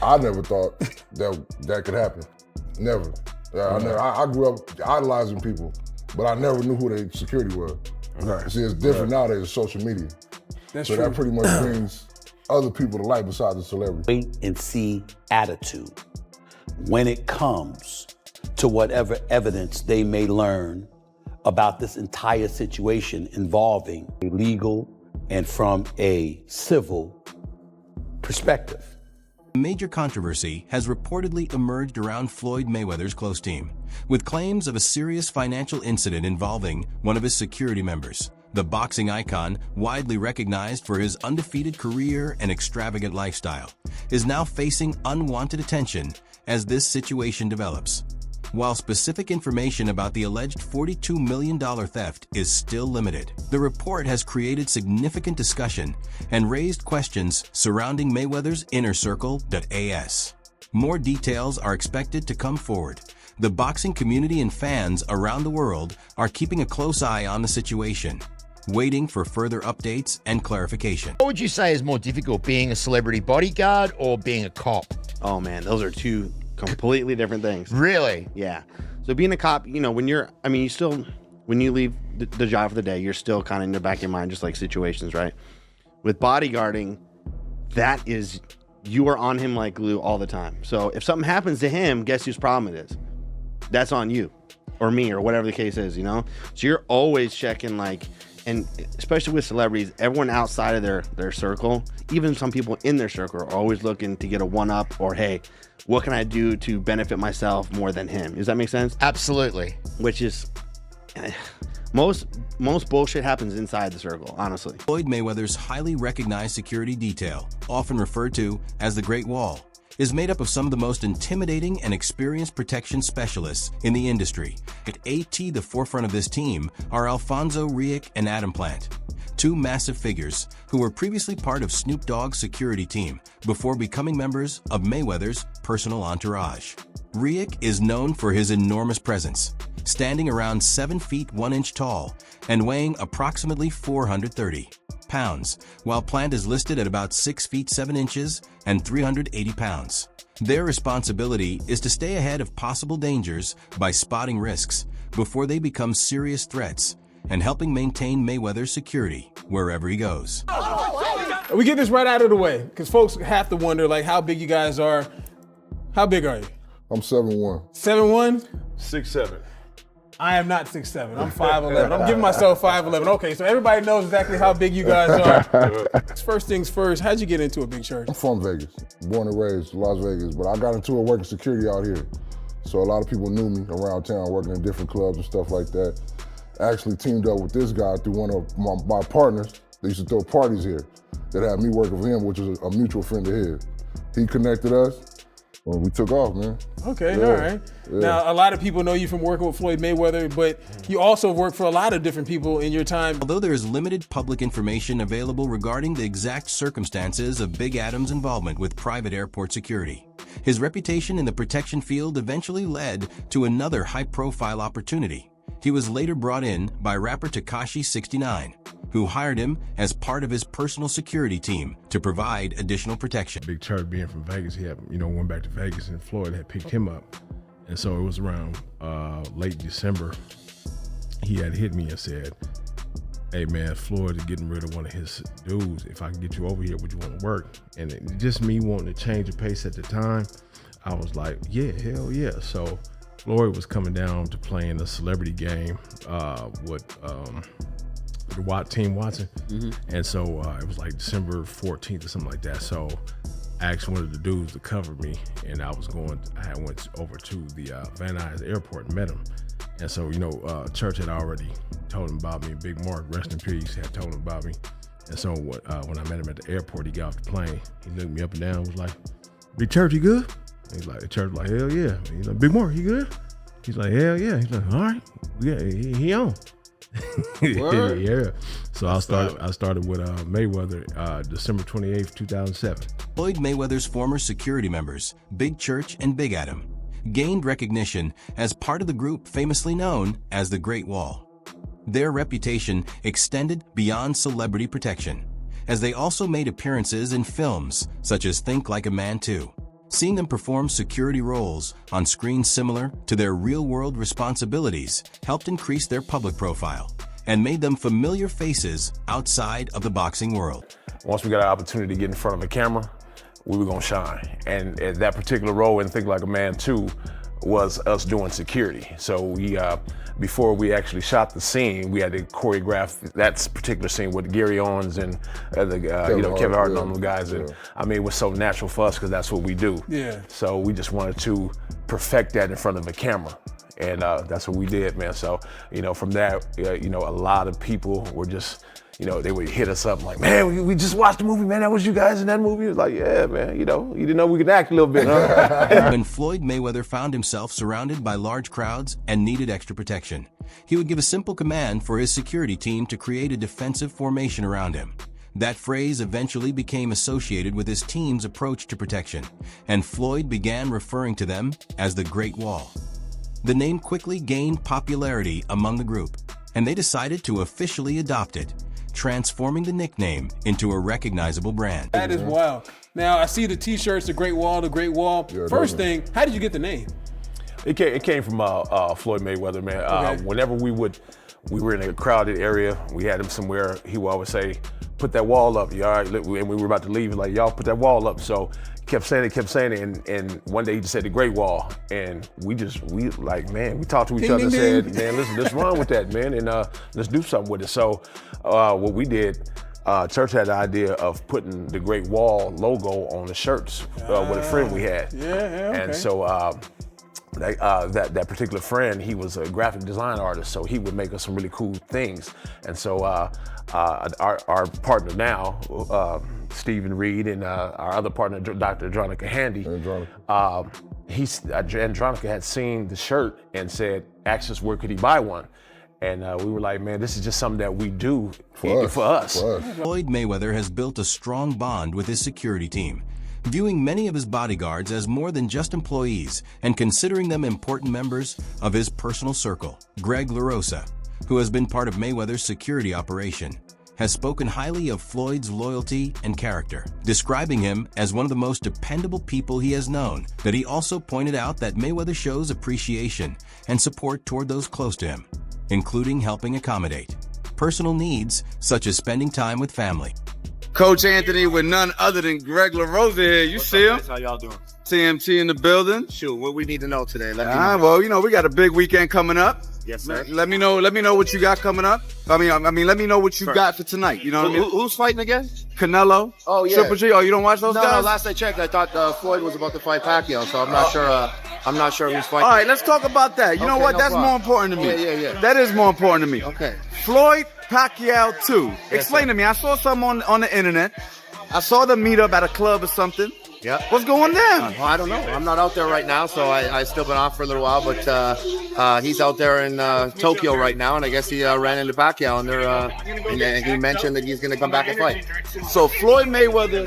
I never thought that could happen. Never. I grew up idolizing people, but I never knew who their security was. Right. See, it's different nowadays with social media. That's so true. that pretty much brings other people to light besides the celebrity. Wait and see attitude when it comes to whatever evidence they may learn about this entire situation involving a legal and from a civil perspective. A major controversy has reportedly emerged around Floyd Mayweather's close team, with claims of a serious financial incident involving one of his security members. The boxing icon, widely recognized for his undefeated career and extravagant lifestyle, is now facing unwanted attention as this situation develops. While specific information about the alleged $42 million theft is still limited, the report has created significant discussion and raised questions surrounding Mayweather's inner circle.as. More details are expected to come forward. The boxing community and fans around the world are keeping a close eye on the situation, waiting for further updates and clarification. What would you say is more difficult, being a celebrity bodyguard or being a cop? Oh man, those are two completely different things. Really? Yeah. So being a cop, you know, when you leave the job for the day, you're still kind of in the back of your mind, just like situations, right? With bodyguarding, you are on him like glue all the time. So if something happens to him, guess whose problem it is? That's on you or me or whatever the case is, you know? So you're always checking, like, and especially with celebrities, everyone outside of their circle, even some people in their circle, are always looking to get a one-up or, hey, what can I do to benefit myself more than him? Does that make sense? Absolutely. Which is, most bullshit happens inside the circle, honestly. Floyd Mayweather's highly recognized security detail, often referred to as the Great Wall, is made up of some of the most intimidating and experienced protection specialists in the industry. At the forefront of this team are Alfonso Riek and Adam Plant, two massive figures who were previously part of Snoop Dogg's security team before becoming members of Mayweather's personal entourage. Riek is known for his enormous presence, standing around 7 feet 1 inch tall and weighing approximately 430 pounds, while Plant is listed at about 6 feet 7 inches and 380 pounds. Their responsibility is to stay ahead of possible dangers by spotting risks before they become serious threats and helping maintain Mayweather's security wherever he goes. We get this right out of the way, because folks have to wonder, like, how big you guys are. How big are you? I'm 7'1". 7'1"? 6'7". I am not 6'7". I'm 5'11". I'm giving myself 5'11". Okay, so everybody knows exactly how big you guys are. First things first, how'd you get into a big church? I'm from Vegas, born and raised Las Vegas, but I got into it working security out here. So a lot of people knew me around town, working in different clubs and stuff like that. I actually teamed up with this guy through one of my partners. They used to throw parties here that had me working for him, which was a mutual friend of his. He connected us. Well, we took off, man. Okay, Yeah, all right. yeah. Now, a lot of people know you from working with Floyd Mayweather, but you also worked for a lot of different people in your time. Although there is limited public information available regarding the exact circumstances of Big Adam's involvement with private airport security, his reputation in the protection field eventually led to another high-profile opportunity. He was later brought in by rapper Tekashi 69, who hired him as part of his personal security team to provide additional protection. Big Church, being from Vegas, he had, went back to Vegas, and Floyd had picked him up. And so it was around late December, he had hit me and said, hey man, Floyd is getting rid of one of his dudes. If I can get you over here, would you want to work? And just me wanting to change the pace at the time, I was like, yeah, hell yeah. So Floyd was coming down to play in a celebrity game with the Team Watson. And so it was like December 14th or something like that. So I asked one of the dudes to cover me, and I went over to the Van Nuys airport and met him. And so, Church had already told him about me. Big Mark, rest in peace, had told him about me. And so when I met him at the airport, he got off the plane. He looked me up and down, was like, Big Church, you good? He's like, the Church was like, hell yeah. He's like, Big Mark, you good? He's like, hell yeah. He's like, all right, yeah, he on. Yeah. So I started with Mayweather December 28th, 2007. Floyd Mayweather's former security members, Big Church and Big Adam, gained recognition as part of the group famously known as the Great Wall. Their reputation extended beyond celebrity protection, as they also made appearances in films such as Think Like a Man 2 Seeing them perform security roles on screens similar to their real-world responsibilities helped increase their public profile and made them familiar faces outside of the boxing world. Once we got an opportunity to get in front of a camera, we were gonna shine. And that particular role in Think Like a Man 2 was us doing security. So we, before we actually shot the scene, we had to choreograph that particular scene with Gary Owens and Kevin Hart and all those guys. And I mean, it was so natural for us because that's what we do. Yeah. So we just wanted to perfect that in front of a camera. And that's what we did, man. So, from that, a lot of people were just, they would hit us up like, man, we just watched the movie, man. That was you guys in that movie? It was like, yeah, man, you didn't know we could act a little bit, huh? When Floyd Mayweather found himself surrounded by large crowds and needed extra protection, he would give a simple command for his security team to create a defensive formation around him. That phrase eventually became associated with his team's approach to protection, and Floyd began referring to them as the Great Wall. The name quickly gained popularity among the group, and they decided to officially adopt it, transforming the nickname into a recognizable brand. That is wild. Now, I see the t-shirts, the Great Wall, the Great Wall. Yeah, First thing, how did you get the name? It came from Floyd Mayweather, man. Okay. Whenever we were in a crowded area, we had him somewhere, he would always say, put that wall up, you all right? And we were about to leave, like, y'all put that wall up. So kept saying it, and one day he just said the Great Wall, and we talked to each other and said, man, let's run with that, man, and let's do something with it. So what we did, Church had the idea of putting the Great Wall logo on the shirts with a friend we had. Okay. And so that particular friend, he was a graphic design artist, so he would make us some really cool things. And so our partner now, Stephen Reed, and our other partner, Dr. Andronica Handy, Andronica had seen the shirt and said, asked us where could he buy one. And we were like, man, this is just something that we do for us. Floyd Mayweather has built a strong bond with his security team, viewing many of his bodyguards as more than just employees and considering them important members of his personal circle. Greg LaRosa, who has been part of Mayweather's security operation, has spoken highly of Floyd's loyalty and character, describing him as one of the most dependable people he has known. That he also pointed out that Mayweather shows appreciation and support toward those close to him, including helping accommodate personal needs such as spending time with family. Coach Anthony with none other than Greg LaRosa here. You see him? How y'all doing? TMT in the building. Shoot, what we need to know today? Let me know. Well, we got a big weekend coming up. Yes, sir. Let me know what you got coming up. I mean, let me know what you got for tonight. You know what I mean? Who's fighting again? Canelo. Oh, yeah. Triple G. Oh, you don't watch those guys? No, last I checked, I thought Floyd was about to fight Pacquiao, so I'm not sure. I'm not sure who's fighting. All right, let's talk about that. You know what? No That's problem. more important to me. Yeah. That is more important to me. Okay. Floyd Pacquiao 2. Explain sir. to me. I saw something on the internet. I saw them meet up at a club or something. Yeah. What's going down? Well, I don't know. I'm not out there right now, so I still been off for a little while. But he's out there in Tokyo right now, and I guess he ran into Pacquiao, and he mentioned that he's going to come back and fight. So Floyd Mayweather.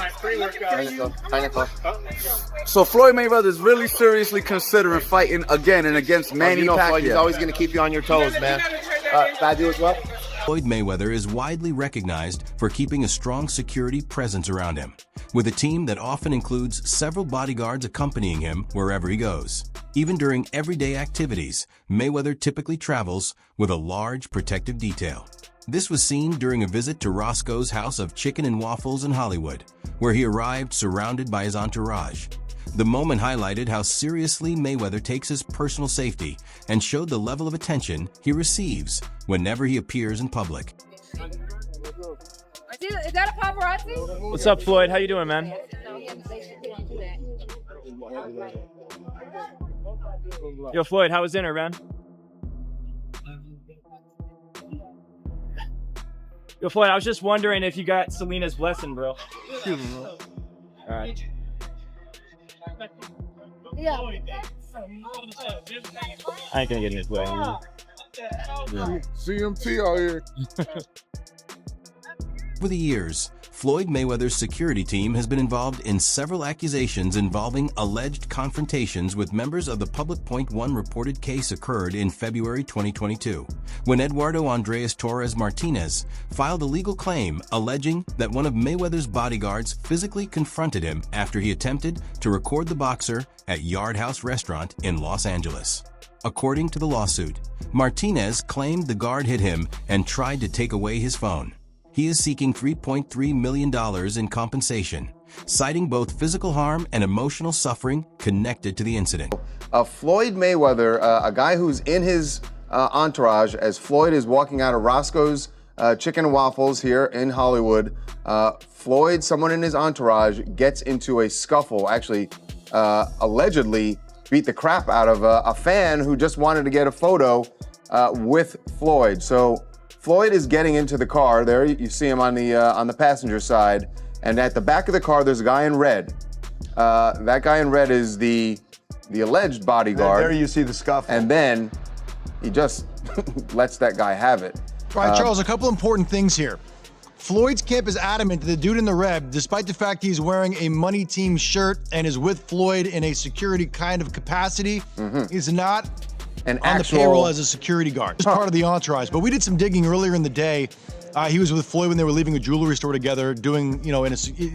So Floyd Mayweather is really seriously considering fighting again and against Manny Pacquiao. Floyd, he's always going to keep you on your toes, man. Badu as well. Floyd Mayweather is widely recognized for keeping a strong security presence around him, with a team that often includes several bodyguards accompanying him wherever he goes. Even during everyday activities, Mayweather typically travels with a large protective detail. This was seen during a visit to Roscoe's House of Chicken and Waffles in Hollywood, where he arrived surrounded by his entourage. The moment highlighted how seriously Mayweather takes his personal safety and showed the level of attention he receives whenever he appears in public. Is that a paparazzi? What's up, Floyd? How you doing, man? Yo, Floyd, how was dinner, man? Yo, Floyd, I was just wondering if you got Selena's blessing, bro. All right. Yeah. I ain't gonna get in his way. CMT out here. Over the years, Floyd Mayweather's security team has been involved in several accusations involving alleged confrontations with members of the Public Point 1 reported case occurred in February 2022, when Eduardo Andres Torres Martinez filed a legal claim alleging that one of Mayweather's bodyguards physically confronted him after he attempted to record the boxer at Yard House Restaurant in Los Angeles. According to the lawsuit, Martinez claimed the guard hit him and tried to take away his phone. He is seeking $3.3 million in compensation, citing both physical harm and emotional suffering connected to the incident. Floyd Mayweather, a guy who's in his entourage as Floyd is walking out of Roscoe's Chicken and Waffles here in Hollywood. Floyd, someone in his entourage, gets into a scuffle, actually allegedly beat the crap out of a fan who just wanted to get a photo with Floyd. So Floyd is getting into the car there. You see him on the passenger side. And at the back of the car, there's a guy in red. That guy in red is the alleged bodyguard. There you see the scuffle. And then he just lets that guy have it. All right, Charles, a couple important things here. Floyd's camp is adamant that the dude in the red, despite the fact he's wearing a money team shirt and is with Floyd in a security kind of capacity, is not on the payroll as a security guard. It's part of the entourage. But we did some digging earlier in the day. He was with Floyd when they were leaving a jewelry store together, doing,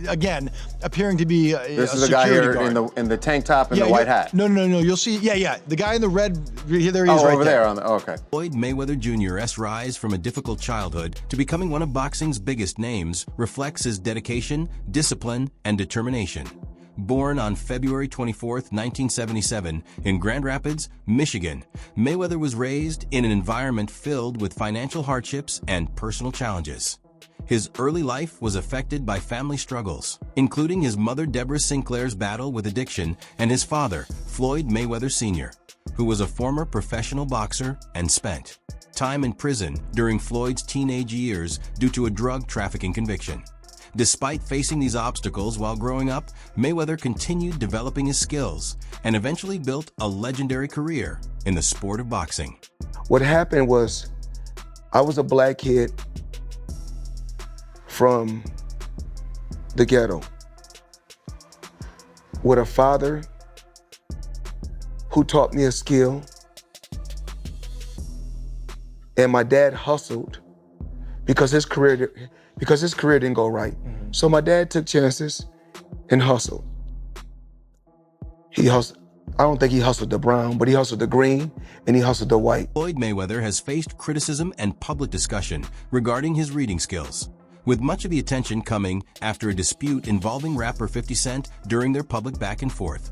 again, appearing to be this is a guy here in the tank top and the white hat. No. You'll see. Yeah. The guy in the red, there he is right over there. Okay. Floyd Mayweather Jr.'s rise from a difficult childhood to becoming one of boxing's biggest names reflects his dedication, discipline, and determination. Born on February 24, 1977, in Grand Rapids, Michigan, Mayweather was raised in an environment filled with financial hardships and personal challenges. His early life was affected by family struggles, including his mother Deborah Sinclair's battle with addiction and his father, Floyd Mayweather Sr., who was a former professional boxer and spent time in prison during Floyd's teenage years due to a drug trafficking conviction. Despite facing these obstacles while growing up, Mayweather continued developing his skills and eventually built a legendary career in the sport of boxing. What happened was, I was a black kid from the ghetto with a father who taught me a skill, and my dad hustled because his career didn't go right. So my dad took chances and hustled. He hustled. I don't think he hustled the brown, but he hustled the green and he hustled the white. Floyd Mayweather has faced criticism and public discussion regarding his reading skills, with much of the attention coming after a dispute involving rapper 50 Cent during their public back and forth.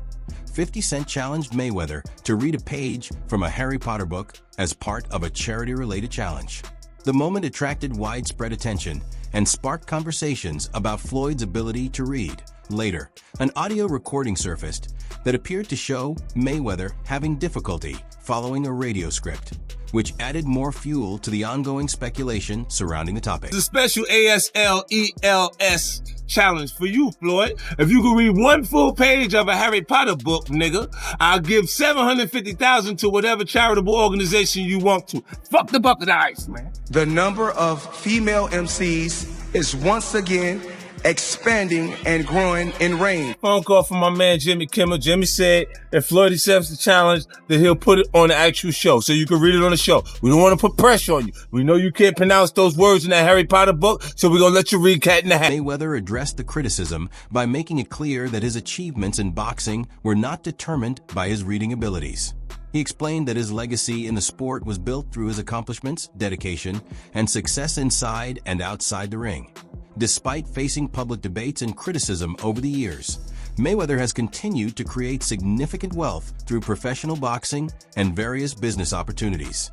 50 Cent challenged Mayweather to read a page from a Harry Potter book as part of a charity-related challenge. The moment attracted widespread attention and sparked conversations about Floyd's ability to read. Later, an audio recording surfaced that appeared to show Mayweather having difficulty following a radio script, which added more fuel to the ongoing speculation surrounding the topic. It's a special ASLELS challenge for you, Floyd. If you can read one full page of a Harry Potter book, nigga, I'll give $750,000 to whatever charitable organization you want to. Fuck the bucket of ice, man. The number of female MCs is once again expanding and growing in range. Phone call from my man Jimmy Kimmel. Jimmy said if Floyd accepts the challenge, that he'll put it on the actual show so you can read it on the show. We don't want to put pressure on you. We know you can't pronounce those words in that Harry Potter book, so we're gonna let you read Cat in the Hat. Mayweather addressed the criticism by making it clear that his achievements in boxing were not determined by his reading abilities. He explained that his legacy in the sport was built through his accomplishments, dedication, and success inside and outside the ring. Despite facing public debates and criticism over the years, Mayweather has continued to create significant wealth through professional boxing and various business opportunities.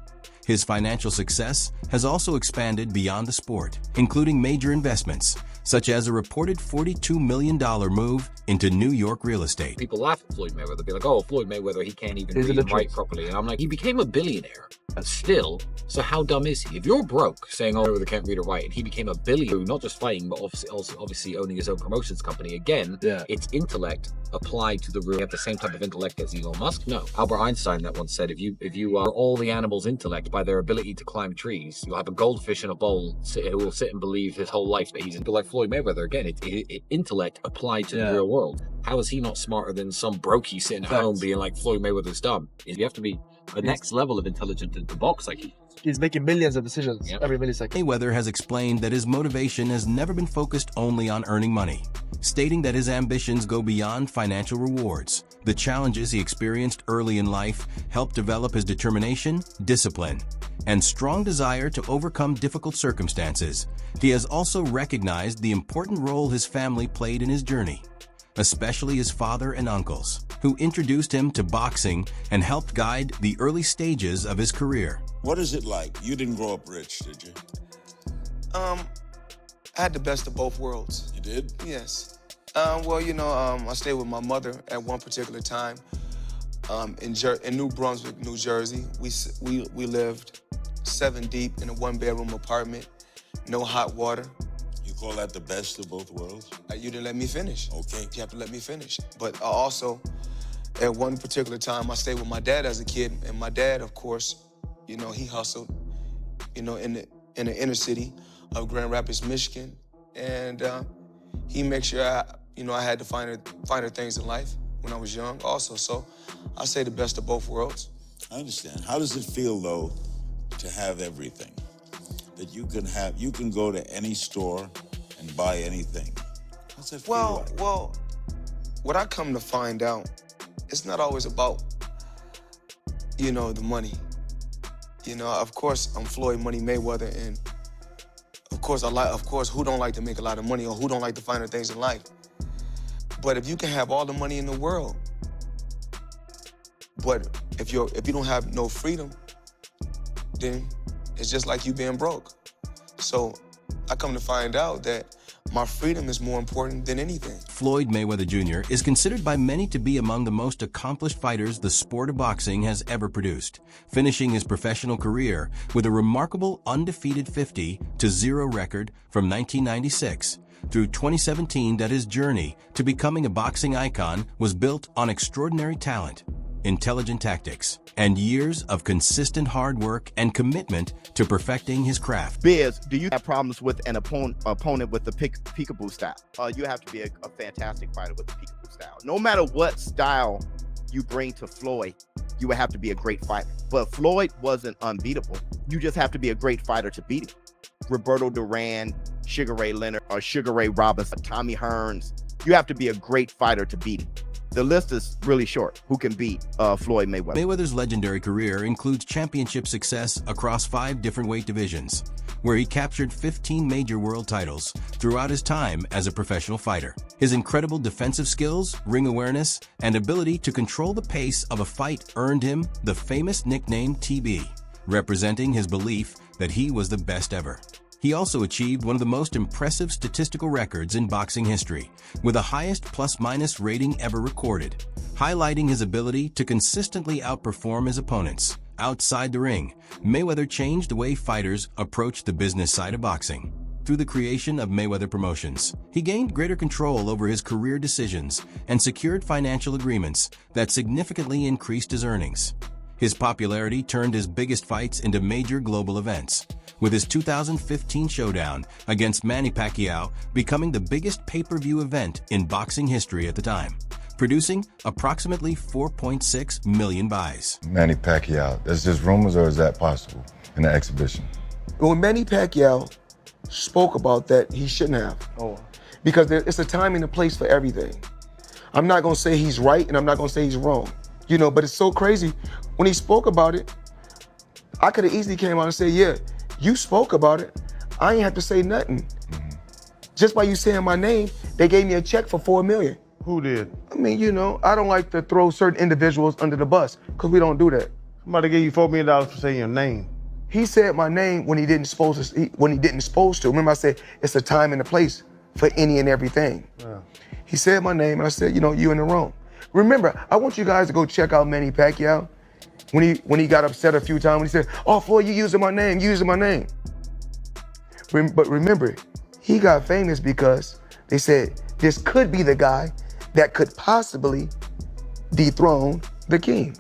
His financial success has also expanded beyond the sport, including major investments, such as a reported $42 million move into New York real estate. People laugh at Floyd Mayweather. Be like, oh, Floyd Mayweather, he can't even read and write properly. And I'm like, he became a billionaire. And still, so how dumb is he? If you're broke, saying, oh, Mayweather can't read or write, and he became a billionaire, not just fighting, but obviously owning his own promotions company, again, it's intellect applied to the room. You have the same type of intellect as Elon Musk? No. Albert Einstein that once said, if you are all the animal's intellect by by their ability to climb trees. You'll have a goldfish in a bowl who will sit and believe his whole life that he's like Floyd Mayweather. Again, it's intellect applied to the real world. How is he not smarter than some brokey sitting at home being like Floyd Mayweather's dumb? You have to be a next level of intelligent to box like he. He's making millions of decisions every millisecond. Mayweather has explained that his motivation has never been focused only on earning money, stating that his ambitions go beyond financial rewards. The challenges he experienced early in life helped develop his determination, discipline, and strong desire to overcome difficult circumstances. He has also recognized the important role his family played in his journey, especially his father and uncles, who introduced him to boxing and helped guide the early stages of his career. What is it like? You didn't grow up rich, did you? I had the best of both worlds. You did? Yes. Well, you know, I stayed with my mother at one particular time in New Brunswick, New Jersey. We lived 7 deep in a 1-bedroom apartment, no hot water. You call that the best of both worlds? You didn't let me finish. Okay. You have to let me finish. But also, at one particular time, I stayed with my dad as a kid, and my dad, of course, you know, he hustled, you know, in the inner city of Grand Rapids, Michigan, and he makes sure I had to finer things in life when I was young, also. So I say the best of both worlds. I understand. How does it feel though to have everything? That you can go to any store and buy anything. How's that feel like? Well, what I come to find out, it's not always about, you know, the money. You know, of course, I'm Floyd Money Mayweather, and of course, who don't like to make a lot of money or who don't like the finer things in life? But if you can have all the money in the world, but if you don't have no freedom, then it's just like you being broke. So I come to find out that my freedom is more important than anything. Floyd Mayweather Jr. is considered by many to be among the most accomplished fighters the sport of boxing has ever produced, finishing his professional career with a remarkable undefeated 50-0 record from 1996 through 2017. That his journey to becoming a boxing icon was built on extraordinary talent, intelligent tactics, and years of consistent hard work and commitment to perfecting his craft. Biz, do you have problems with an opponent with the peekaboo style? You have to be a fantastic fighter with the peekaboo style. No matter what style you bring to Floyd, you would have to be a great fighter. But Floyd wasn't unbeatable. You just have to be a great fighter to beat him. Roberto Duran, Sugar Ray Leonard, or Sugar Ray Robinson, Tommy Hearns. You have to be a great fighter to beat him. The list is really short. Who can beat Floyd Mayweather? Mayweather's legendary career includes championship success across 5 different weight divisions, where he captured 15 major world titles throughout his time as a professional fighter. His incredible defensive skills, ring awareness, and ability to control the pace of a fight earned him the famous nickname TB, representing his belief that he was the best ever. He also achieved one of the most impressive statistical records in boxing history, with the highest plus-minus rating ever recorded, highlighting his ability to consistently outperform his opponents. Outside the ring, Mayweather changed the way fighters approach the business side of boxing. Through the creation of Mayweather Promotions, he gained greater control over his career decisions and secured financial agreements that significantly increased his earnings. His popularity turned his biggest fights into major global events, with his 2015 showdown against Manny Pacquiao becoming the biggest pay-per-view event in boxing history at the time, producing approximately 4.6 million buys. Manny Pacquiao, that's just rumors, or is that possible in the exhibition? When Manny Pacquiao spoke about that, he shouldn't have. Because it's a time and a place for everything. I'm not gonna say he's right and I'm not gonna say he's wrong. You know, but it's so crazy. When he spoke about it, I could have easily came out and said, yeah, you spoke about it. I ain't have to say nothing. Just by you saying my name, they gave me a check for $4 million. Who did? I mean, you know, I don't like to throw certain individuals under the bus because we don't do that. Somebody gave you $4 million for saying your name. He said my name when he didn't supposed to. Remember I said, it's a time and a place for any and everything. Yeah. He said my name and I said, you know, you in the wrong. Remember, I want you guys to go check out Manny Pacquiao when he got upset a few times when he said, oh, Floyd, you using my name, But remember, he got famous because they said this could be the guy that could possibly dethrone the king.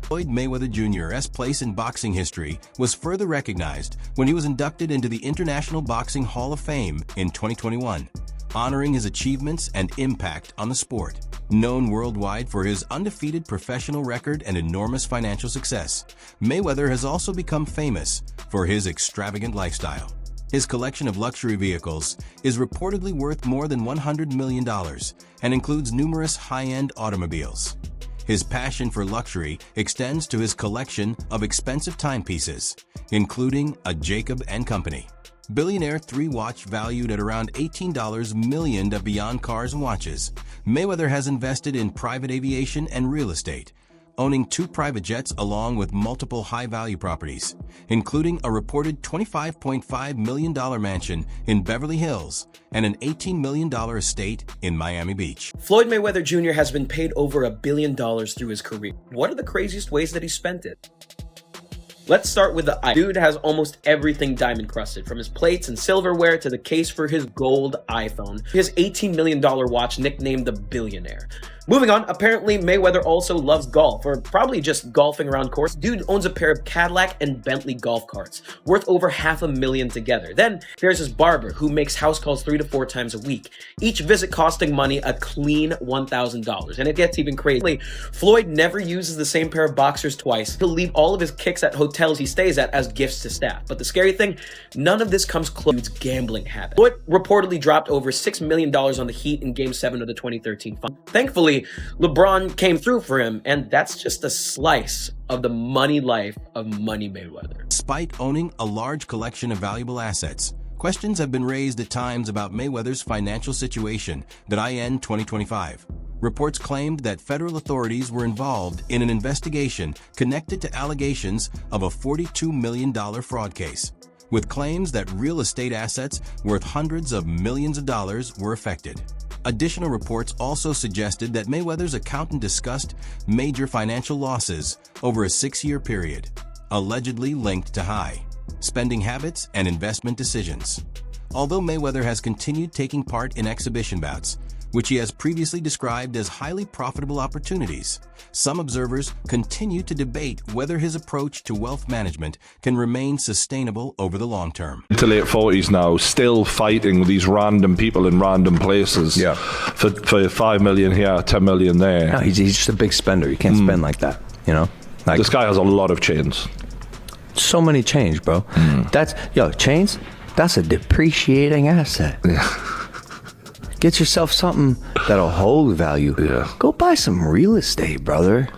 Floyd Mayweather Jr.'s place in boxing history was further recognized when he was inducted into the International Boxing Hall of Fame in 2021, honoring his achievements and impact on the sport. Known worldwide for his undefeated professional record and enormous financial success, Mayweather has also become famous for his extravagant lifestyle. His collection of luxury vehicles is reportedly worth more than $100 million and includes numerous high-end automobiles. His passion for luxury extends to his collection of expensive timepieces, including a Jacob & Company Billionaire 3 watch valued at around $18 million of beyond cars and watches. Mayweather has invested in private aviation and real estate, owning 2 private jets along with multiple high-value properties, including a reported $25.5 million mansion in Beverly Hills and an $18 million estate in Miami Beach. Floyd Mayweather Jr. has been paid over $1 billion through his career. What are the craziest ways that he spent it? Let's start with the ice. Dude has almost everything diamond crusted, from his plates and silverware to the case for his gold iPhone. His $18 million watch nicknamed the Billionaire. Moving on, apparently Mayweather also loves golf, or probably just golfing around course. Dude owns a pair of Cadillac and Bentley golf carts, worth over $500,000 together. Then there's his barber, who makes house calls 3 to 4 times a week, each visit costing money a clean $1,000. And it gets even crazy. Floyd never uses the same pair of boxers twice. He'll leave all of his kicks at hotels he stays at as gifts to staff. But the scary thing, none of this comes close to his gambling habit. Floyd reportedly dropped over $6 million on the Heat in Game 7 of the 2013 final. Thankfully, LeBron came through for him, and that's just a slice of the money life of Money Mayweather. Despite owning a large collection of valuable assets, questions have been raised at times about Mayweather's financial situation that end 2025. Reports claimed that federal authorities were involved in an investigation connected to allegations of a $42 million fraud case, with claims that real estate assets worth hundreds of millions of dollars were affected. Additional reports also suggested that Mayweather's accountant discussed major financial losses over a 6-year period, allegedly linked to high spending habits and investment decisions. Although Mayweather has continued taking part in exhibition bouts, which he has previously described as highly profitable opportunities, some observers continue to debate whether his approach to wealth management can remain sustainable over the long term. To late 40s now, still fighting with these random people in random places for 5 million here, 10 million there. No, he's just a big spender. You can't spend like that, you know? Like, this guy has a lot of chains. So many chains, bro. That's, chains, that's a depreciating asset. Get yourself something that'll hold value. Go buy some real estate, brother.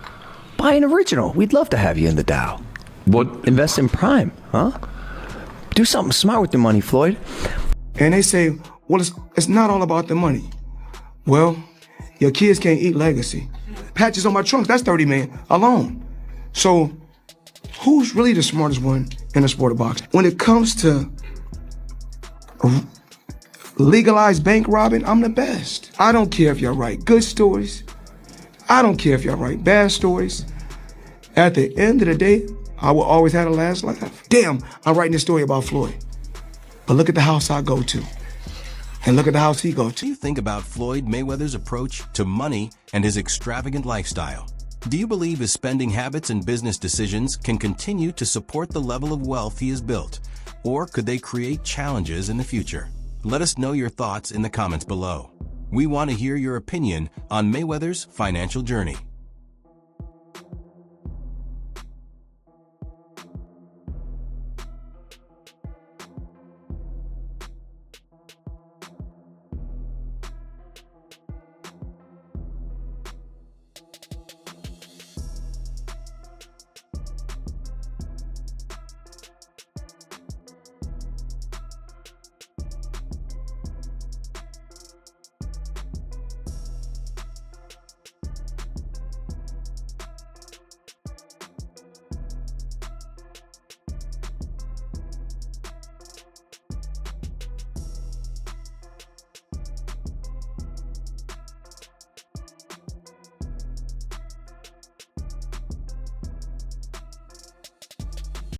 Buy an original. We'd love to have you in the Dow. What? Invest in prime, huh? Do something smart with your money, Floyd. And they say, well, it's not all about the money. Well, your kids can't eat legacy. Patches on my trunks, that's 30 million alone. So who's really the smartest one in the sport of boxing? When it comes to legalized bank robbing, I'm the best. I don't care if y'all write good stories. I don't care if y'all write bad stories. At the end of the day, I will always have the last laugh. Damn, I'm writing this story about Floyd. But look at the house I go to. And look at the house he goes to. What do you think about Floyd Mayweather's approach to money and his extravagant lifestyle? Do you believe his spending habits and business decisions can continue to support the level of wealth he has built? Or could they create challenges in the future? Let us know your thoughts in the comments below. We want to hear your opinion on Mayweather's financial journey.